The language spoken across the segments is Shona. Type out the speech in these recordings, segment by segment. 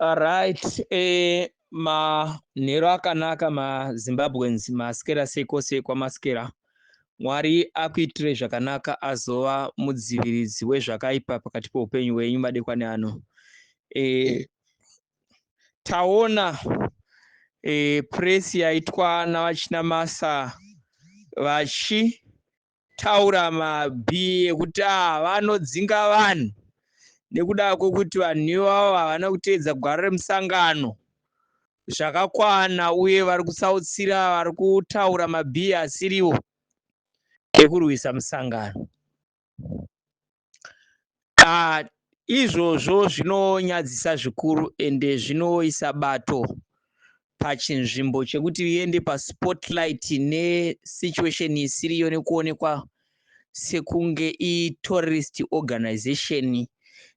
Alright, manhero akanaka maZimbabweans masikera sekose kwamasikera. Mwari akuitire zvakanaka azova mudziviridzi wezvakaipa pakati peupenyu hwenyu madekwana ano. Taona presi yaitwa navachinamasa vachitaura mabhi ekuti vanodzinga vanhu nekuda kwokuti vanhu ivavo havana kuteedza gwara remusangano zvakakwana, uye vari kutsautsira, vari kutaura mabhi asiriwo ekurwisa musangano. Izvozvo zvinonyadzisa zvikuru ende zvinoisa bato pachinzvimbo chekuti viende paspotlight nesituation isiriyo nekuonekwa sekunge iterrorist organization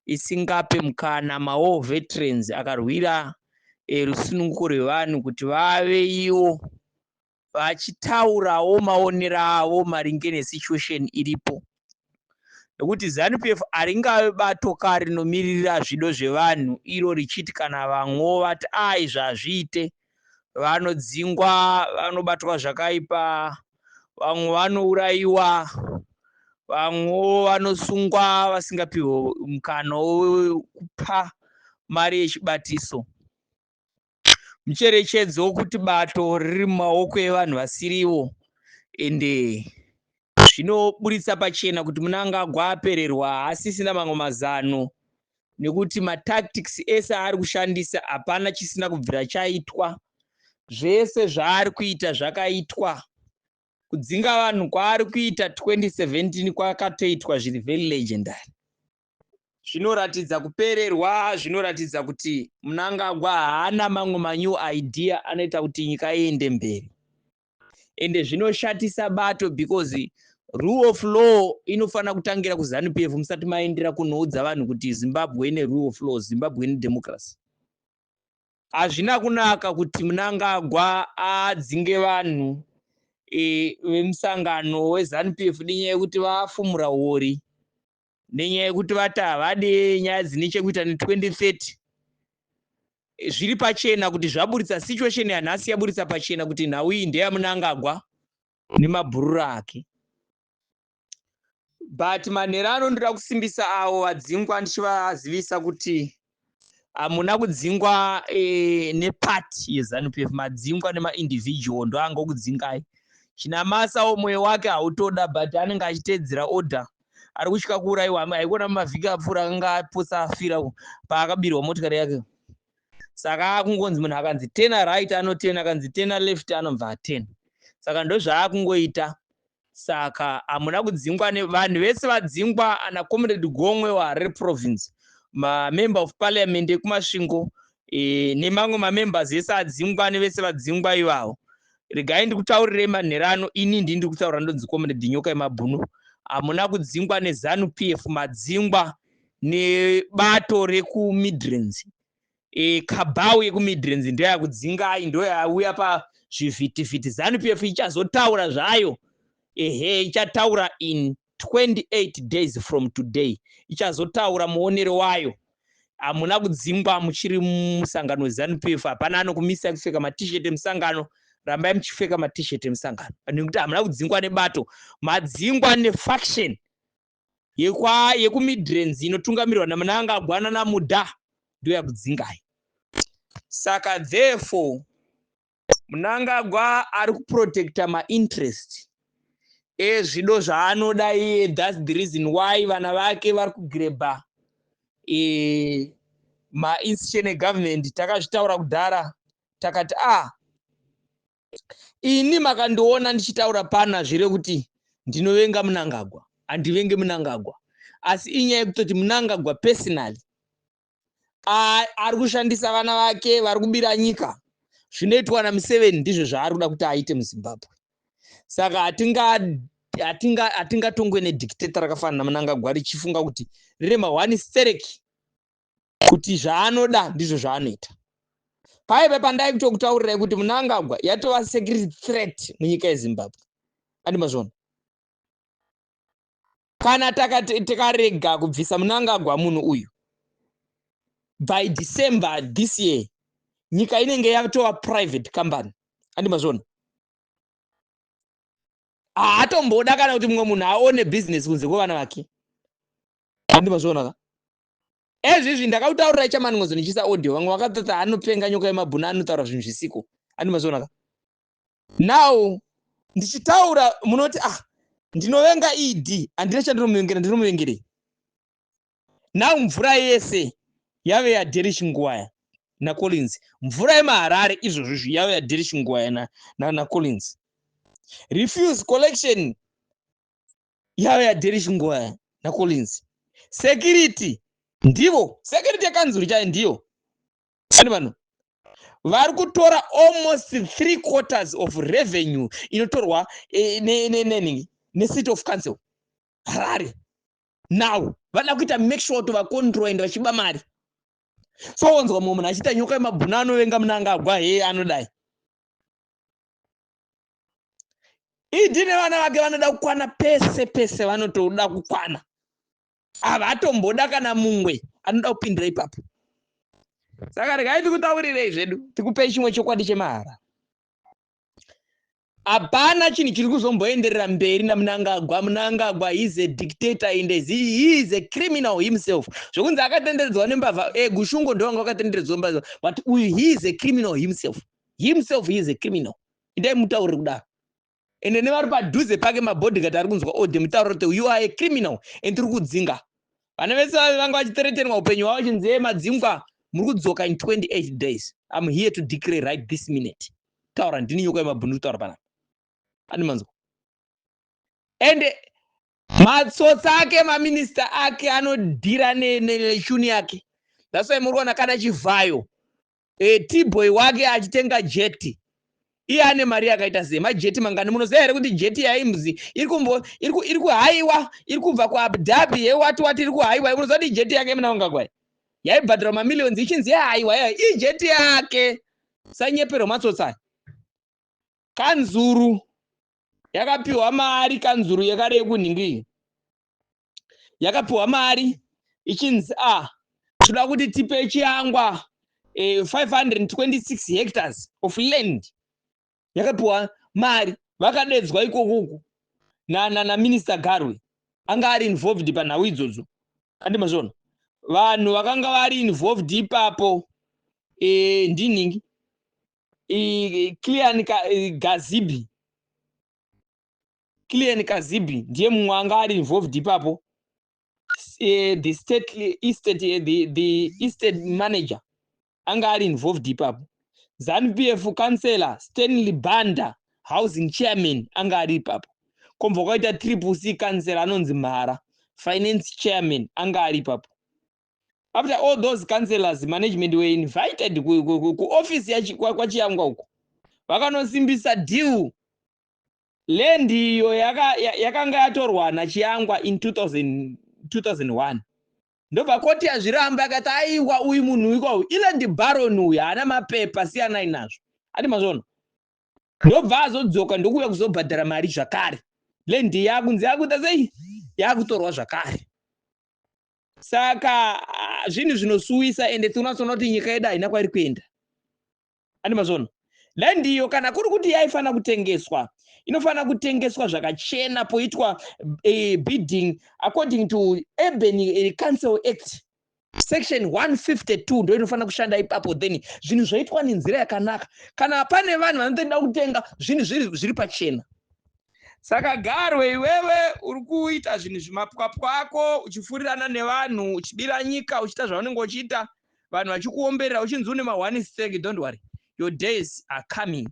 isingape mukana mawar veterans akarwira rusununguko rwevanhu kuti vave ivo vachitaurawo maonero avo maringe nesituation iripo. Nokuti ZANU-PF haringave bato kare rinomiririra zvido zvevanhu iro richiti kana vamwewo vati izvi hazviite, vanodzingwa, vanobatwa zvakaipa, vamwe vanourayiwa, vamwewo vanosungwa vasingapiwe mukana wekupa mari yechibatiso. Mucherechedzo wekuti bato riri mumaoko evanhu vasirivo, ende zvinoburitsa pachena kuti Mnangagwa apererwa haasisina mamwe mazano, nekuti matactics ese aari kushandisa hapana chisina kubvira chaitwa. Zvese zvaari kuita zvakaitwa. Kudzinga vanhu kwaari kuita 2017 kwakatoitwa zviri very legendary. Zvinoratidza kupererwa, zvinoratidza kuti Mnangagwa haana mamwe manew idea anoita kuti nyika iende mberi. Ende zvinoshatisa bato because rule of law inofana kutangira kuZANU-PF musati maendera kunoudza vanhu kuti Zimbabwe ine rule of law, Zimbabwe ine democracy. Hazvina kunaka kuti Mnangagwa adzinge vanhu vemusangano weZANU-PF nenyaya yekuti vafumura hori, nenyaya yekuti vati havade nyaya dzine chekuita ne2030. Zviri pachena kuti zvaburitsa situation yanhasi, yaburitsa pachena kuti nhau iyi ndeyaMnangagwa nemabhurura ake. But manhero anondoda kusimbisa avo vadzingwa, ndichivazivisa kuti hamuna kudzingwa nepati yeZANU-PF, madzingwa nemaindividual ndo angokudzingai. Chinamasa mwoyo wake hautoda, but anenge achiteedzera order. Ari kusvika kuurayiwa, haikuona mavhiki apfuura akanga apotsa afira paakabirwa motikari yake. Saka akungonzi munhu akanzi tena right anotena, akanzi tena left anobva atena. Saka ndo zvaakungoita. Saka hamuna kudzingwa nevanhu vese vadzingwa, ana Comrade Gomwe waHarare province, mamember of parliament ekumasvingo, nemamwe mamembers ese adzingwa nevese vadzingwa ivavo. Regai ndikutaurirei manhero ano, ini ndiri kutaura ndonzi Comrade Nyoka Yemabhunu. Hamuna kudzingwa neZANU-PF, madzingwa nebato rekuMidrand. Kabau yekuMidrand ndo yakudzingai, ndo yauya pazvivhitivhiti. ZANU-PF ichazotaura zvayo, ichataura in 28 days from today. Ichazotaura muonero wayo. Hamuna kudzingwa muchiri musangano weZANU-PF, hapana anokumisa kupfeka matisheti emusangano. Rambai muchipfeka matisheti emusangano. Nekuti hamuna kudzingwa nebato, madzingwa nefaction yekuMidrand inotungamirirwa naMnangagwa naMudha ndo yakudzingai. Saka therefore Mnangagwa ari kuprotecta mainterest ezvido zvaanoda iye. That's the reason why vana vake vari kugrebha mainstitution egovernment. Takazvitaura kudhara takati ini makandiona ndichitaura pana zvire kuti ndinovenga Mnangagwa, handivenge Mnangagwa, asi inyaya yekutoti Mnangagwa personally ari kushandisa vana vake vari kubira nyika. Zvinoitwa naMuseveni ndizvo zvaari kuda kuti aite muZimbabwe. Saka hatingatongwe nedictator rakafanana naMnangagwa richifunga kuti rine mahwani stereki kuti zvaanoda ndizvo zvaanoita. Paive pandai kutokutaurirai kuti Mnangagwa yatova security threat munyika yeZimbabwe. Andimazvona. Kana tikarega kubvisa Mnangagwa munhu uyu, by December this year nyika inenge yatova private company. Andimazvona haatomboda kana kuti mumwe munhu aone business kunze kwevana vake. Andimazvona ka ezvizvi ndakakutaurira chamani ngozo ndichisa audio vamwe vakatota anopenga nyoka yemabhuna anotaura zvinhu zvisiko. Andimazvona ka now ndichitaura munoti ndinovenga ED handina chandinomuvengerei ndinomuvengerei. Now mvura yese yave yaDerish Ngwaya naCollins, mvura yemaharare izvozvo yave yaDerish Ngwaya naCollins, refuse collection yave yaDerish Ngwaya naCollins, security ndivo, security yakanzuri chayo ndiyo. Ani vanhu vari kutora almost 3/4 of revenue inotorwa necity of council Harare. Now vada kuita make sure to vacontrol and vachiba mari. So wanzwa munhu achita nyoka yemabhuna anovenga Mnangagwa anodai. Idine vana vake vanoda kukwana pese vanotoda kukwana. Havatomboda kana mumwe anoda kupindira ipapo. Saka regai tikutaurirei zvedu, tikupei chimwe chokwadi chemahara. Hapana chinhu chiri kuzomboenderera mberi naMnangagwa. Mnangagwa is a dictator and he is a criminal himself. Zvokunzi akatenderedzwa nembavha Gushungo ndovanga vakatenderedzwa nembavha, but he is a criminal himself. Himself he is a criminal. Indai mutaurire kudaro. Ende nevari padhuze pake mabodyguard ari kunzwa mutaurire kuti you are a criminal and tiri kudzinga. Vana vese vanga vachitereterwa upenyu hwavo chinzi madzingwa muri kudzoka in 28 days. I'm here to declare right this minute. Taura ndini nyoka yemabhunu kutaura panapa. Animanzwa. Ende matsotsa ake maminista ake anodhira neshuni yake. That's why muri kuona kana Chivhayo T-boy wake achitenga jeti. Iye ane mari yakaita sei majeti mangani. Munoziva here kuti jeti yaimzi iri kuhaiwa, iri kubva kuAbu Dhabi wati iri kuhaiwa. Munoziva kuti jeti yake Mnangagwa yaibhadhira mamillions ichinzi yahaiwa ijeti yake. Sanyepero matsotsa. Kanzuru yakapiwa mari, kanzuru yakadai kunhingi yakapiwa mari ichinzi toda kuti tipe Chiangwa 526 hectares of land. Yakapiwa mari, vakadedzwa ikoko na Minister Garwe anga ari involved panhau idzodzo. Andimazvona vanhu vakanga vari involved ipapo ndinhingi Clean Gazibi ndiye mumwe anga ari involved ipapo. The estate manager anga ari involved ipapo. ZANU-PF councillor Stanley Banda housing chairman anga ari ipapo. Komva kwaita Triple C councillor anonzi Mhara finance chairman anga ari ipapo. After all those councillors, management were invited ku office kwaChiangwa uko. Vakanosimbisa deal. Land iyo yakanga yatorwa naChiangwa in 2001. Ndobva koti yazviramba akati aiwa uyu munhu ikwawo iland baron uyu haana mapepa siyana inazvo. Andimazvona. Ndobva azodzoka ndokuuya kuzobhadhara mari zvakare. Land yakunzi yakuita sei yakutorwa zvakare. Saka zvinhu zvinosuwisa ende tinotsona kuti nyika yedu haina kwairi kuenda. Andimazvona. Land iyo kana kuri kuti yaifana kutengeswa, inofana kutengeswa zvakachena poitwa bidding according to Urban Council Act section 152 ndo inofana kushanda ipapo, then zvinhu zvoitwa nenzira yakanaka. Kana pane vanhu vanotoda kutenga zvinhu zviri pachena. Saka Garwe iwewe uri kuita zvinhu zvimapwapwa ako uchifurirana nevanhu uchibira nyika uchiita zvaunenge uchiita vanhu vachikuomberera uchinzi une ma1 stake. Don't worry, your days are coming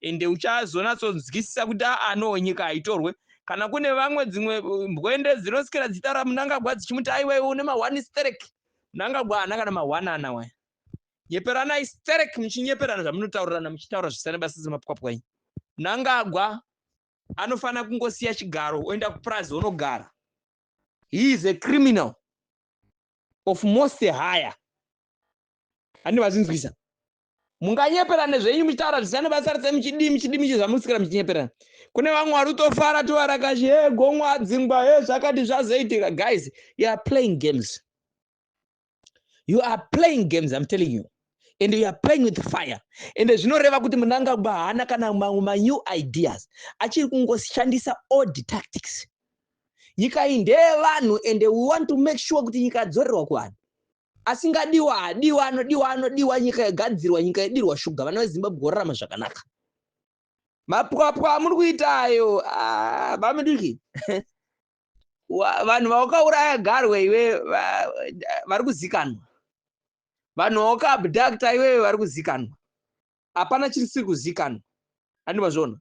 ende uchazonatsodzwisisa kuti no nyika haitorwe. Kana kune vamwe dzimwe mbwende dzinosikira dzitaura Mnangagwa dzichimuti aiwe une ma1 stake. Mnangagwa haana kana ma1 ana waya. Nyeperanai stake muchinyeperana zvamunotaurirana muchitaura zvisina basa semapwapwa. Mnangagwa anofana kungosiya chigaro oenda kuPrazi onogara. He is a criminal of most higher. Ani vazinzwisa. Munganyeperana zvenyu muchitaura zvisina basa muchidimi zvamusikira muchinyeperana. Kune vamwe vari kutofara tovarakashi gomwa dzingwa zvakati zvazoitika. Guys, you are playing games. You are playing games, I'm telling you. And you are playing with fire. And zvinoreva kuti Mnangagwa haana kana new ideas. Achiri kungoshandisa old tactics. Nyika iyi ndeyevanhu, and we want to make sure kuti nyika yadzorerwa kuvanhu. Asingadiwa anodiwa nyika yagadzirwa, nyika yedirwa shuga, vana veZimbabwe vorarama zvakanaka. Mapwapwa amuri kuitayo vamudiki. Vanhu vakauraya Garwe iwe vari kuzikanwa. Vanhu vakaabducta iwe vari kuzikanwa. Hapana chisiri kuzikanwa. Andimazvona.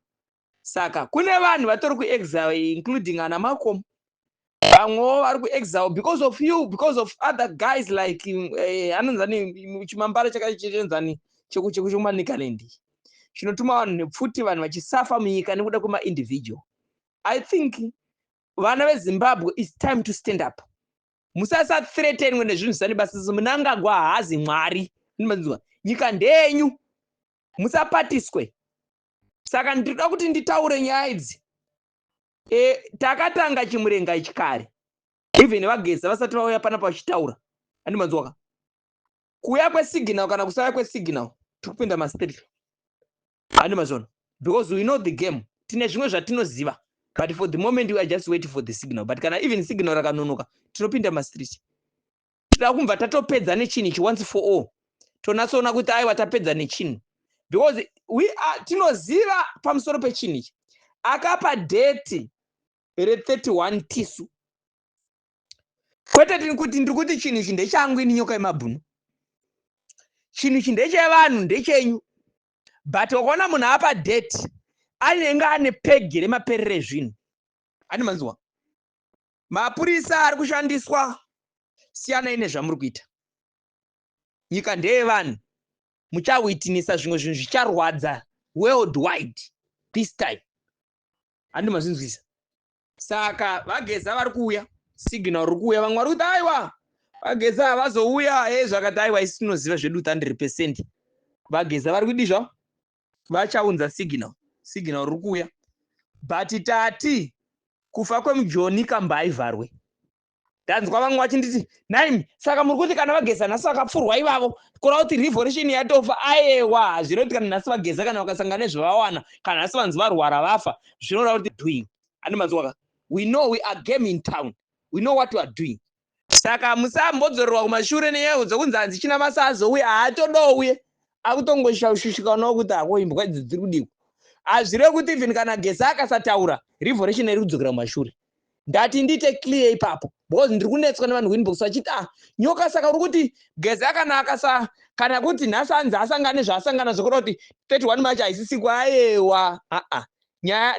Saka kune vanhu vatori kuexile, including ana Malcolm. Vamwewo vari kuexile because of you, because of other guys like anonzani chimambara chakachenzani chekumaNicaland. Chinotuma vanhu nepfuti vanhu vachisafa munyika nekuda kwema-individual. I think vana veZimbabwe, it's time to stand up. Musasa threaten nezvinhu zvisani basa Mnangagwa haazi Mwari. Nyika ndenyu. Musapatiswe. Saka ndinoda kuti nditaure nyaya idzi. Takatanga chimurenga ichi kare. Even vageza vasati vauya panapa vachitaura. Andimanzwaka. Kuuya kwesignal kana kusauya kwesignal tikupinda mastrate. Andimazvona. Because we know the game. Tine zvimwe zvatinoziva. But for the moment we are just waiting for the signal. But kana even signal rakanonoka tinopinda mastrate. Tinoda kumva tatopedza nechini chi once for all. Tonatsoona kuti aiwa tapedza nechini. Because we are tinoziva pamusoro pechini ichi. Akapa date re-31 Tisu. Kwete kuti ndikuti chinhu ichi ndechangu ini nyoka yemabhunu. Chinhu ichi ndechevanhu, ndechenyu. But ukaona munhu apa date anenge ane pegi remaperere zvinhu. Andimanzwa. Mapurisa ari kushandiswa siyanai nezvamuri kuita. Nyika ndeyevanhu. Muchawitnesa zvimwe zvinhu zvicharwadza worldwide this time. Andimazvinzwisa. Saka vageza vari kuuya, signal uri kuuya, vamwe vari kuti aiwa vageza havazouya zvakati aiwa isi tinoziva zvedu 100%. Vageza vari kudi zvavo vachaunza signal uri kuuya. But tati kufa kwemujoni kambaivharwe. Ndanzwa vamwe vachinditi naimi saka muri kuti kana vageza nhasi vakapfurwa ivavo kureva kuti revolution yatofa. Aiwa hazviroti kana nhasi vageza kana vakasangana nezvavawana kana nhasi vanzi varwara vafa zvinoreva kuti doing. Andimanzwaka. We know we are game in town. We know what we are doing. Saka musambodzorerwa kumashure nenyaya dzokunzi hanzi china masa azouya haatodouye. Akutongoshushikanawo kuti akoimbwa idzi dziri kudiwa. Hazvirevi kuti even kana geza akasataura revolution iri kudzokera kumashure. Ndati ndite clear ipapo. Because ndiri kunetswa nevanhu Winbox vachiti nyoka saka uri kuti geza kana kuti nhasi anzi asangane zvaasangana zvokuda kuti 31 March haisisikwa aiwa.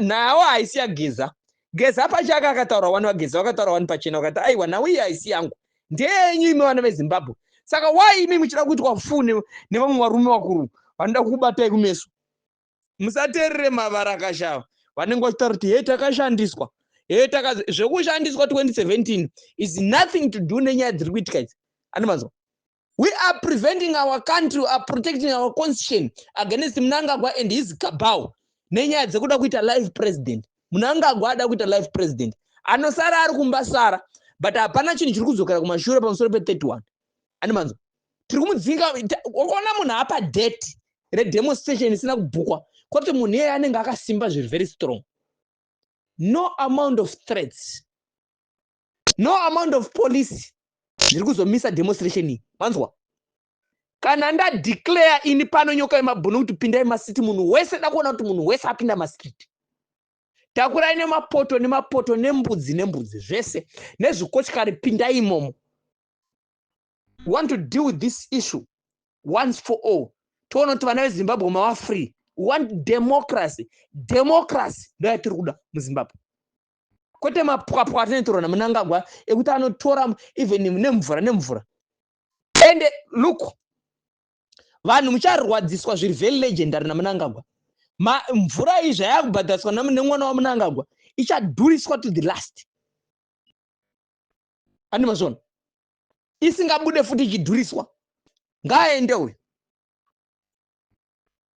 Nawo haisi yageza. Geza pachaka akataura wani vageza vakataura wani pachena vakati aiwa nawo iyi haisi yangu. Ndenyu imi vana veZimbabwe. Saka why imi muchida kuitwa fune nevamwe varume vakuru vanoda kukubatai kumeso. Musateerere mavara akashava. Vanenge vachitaura kuti takashandiswa. Zvekushandiswa 2017 is nothing to do nenyaya dziri kuitika idzi. Andimanzwa. We are preventing our country, we are protecting our constitution against Mnangagwa and his cabal. Nenyaya dzekuda kuita live president. Mnangagwa ada kuita live president. Anosara ari kumbasara, but hapana chinhu chiri kudzokera kumashure pamusoro pe-31. Andimanzwa. Tiri kumudzinga, ukaona munhu apa date redemonstration isina kubhukwa, kuti munhu iyeye anenge akasimba zviri very strong. No amount of threats, no amount of police zviri kuzomisa demonstration iyi. Manzwa. Kana ndadeclare ini pano nyoka yemabhunu kuti pindai masiti, munhu wese dakuona kuti munhu wese apinda masiti. Takurai nemapoto nembudzi zvese nezvikochikari pindai imomo. We want to deal with this issue once for all. Toona kuti vana veZimbabwe mava free. We want democracy. Democracy ndo yatiri kuda muZimbabwe. Kwete mapwapwa atinotorwa naMnangagwa ekuti anotora even nemvura. And look, vanhu mucharwadziswa zviri very legendary naMnangagwa. Mvura iyi zvayakubhadhariswa nemwana waMnangagwa ichadhuriswa to the last. Andimazvona. Isingabude futi ichidhuriswa. Ngaaende uyu.